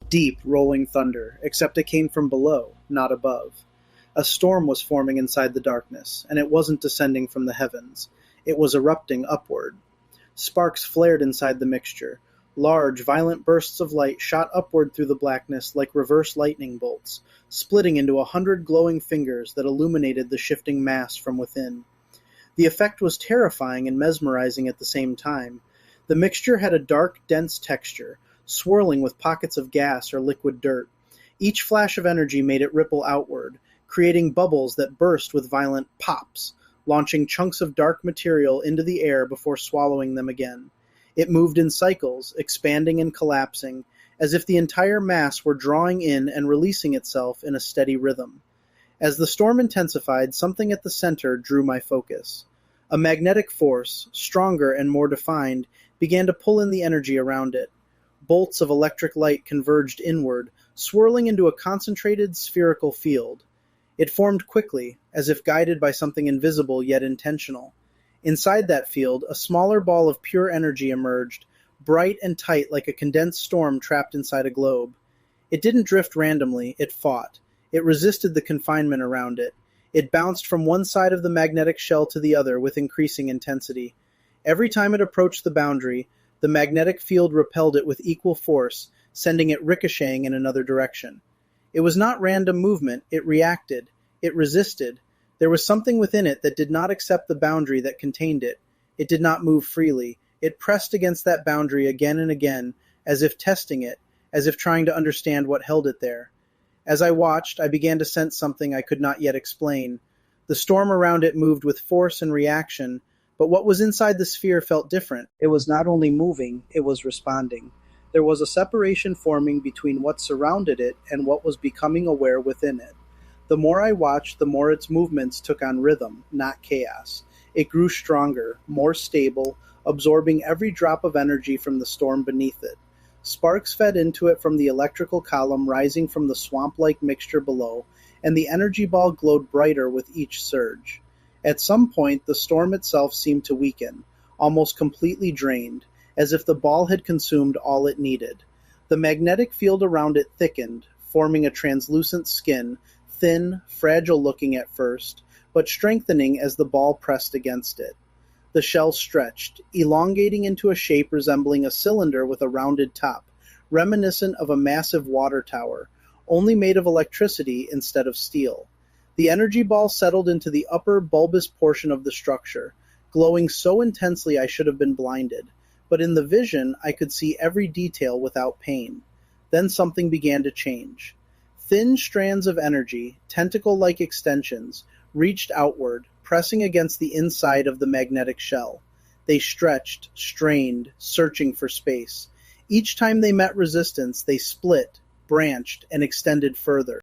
Deep, rolling thunder, except it came from below, not above. A storm was forming inside the darkness, and it wasn't descending from the heavens. It was erupting upward. Sparks flared inside the mixture. Large, violent bursts of light shot upward through the blackness like reverse lightning bolts, splitting into 100 glowing fingers that illuminated the shifting mass from within. The effect was terrifying and mesmerizing at the same time. The mixture had a dark, dense texture, swirling with pockets of gas or liquid dirt. Each flash of energy made it ripple outward, creating bubbles that burst with violent pops, launching chunks of dark material into the air before swallowing them again. It moved in cycles, expanding and collapsing, as if the entire mass were drawing in and releasing itself in a steady rhythm. As the storm intensified, something at the center drew my focus. A magnetic force, stronger and more defined, began to pull in the energy around it. Bolts of electric light converged inward, swirling into a concentrated spherical field. It formed quickly, as if guided by something invisible yet intentional. Inside that field, a smaller ball of pure energy emerged, bright and tight like a condensed storm trapped inside a globe. It didn't drift randomly, it fought. It resisted the confinement around it. It bounced from one side of the magnetic shell to the other with increasing intensity. Every time it approached the boundary, the magnetic field repelled it with equal force, sending it ricocheting in another direction. It was not random movement, it reacted. It resisted. There was something within it that did not accept the boundary that contained it. It did not move freely. It pressed against that boundary again and again, as if testing it, as if trying to understand what held it there. As I watched, I began to sense something I could not yet explain. The storm around it moved with force and reaction, but what was inside the sphere felt different. It was not only moving, it was responding. There was a separation forming between what surrounded it and what was becoming aware within it. The more I watched, the more its movements took on rhythm, not chaos. It grew stronger, more stable, absorbing every drop of energy from the storm beneath it. Sparks fed into it from the electrical column rising from the swamp-like mixture below, and the energy ball glowed brighter with each surge. At some point, the storm itself seemed to weaken, almost completely drained, as if the ball had consumed all it needed. The magnetic field around it thickened, forming a translucent skin, thin, fragile-looking at first, but strengthening as the ball pressed against it. The shell stretched, elongating into a shape resembling a cylinder with a rounded top, reminiscent of a massive water tower, only made of electricity instead of steel. The energy ball settled into the upper, bulbous portion of the structure, glowing so intensely I should have been blinded, but in the vision I could see every detail without pain. Then something began to change. Thin strands of energy, tentacle-like extensions, reached outward, pressing against the inside of the magnetic shell. They stretched, strained, searching for space. Each time they met resistance, they split, branched, and extended further.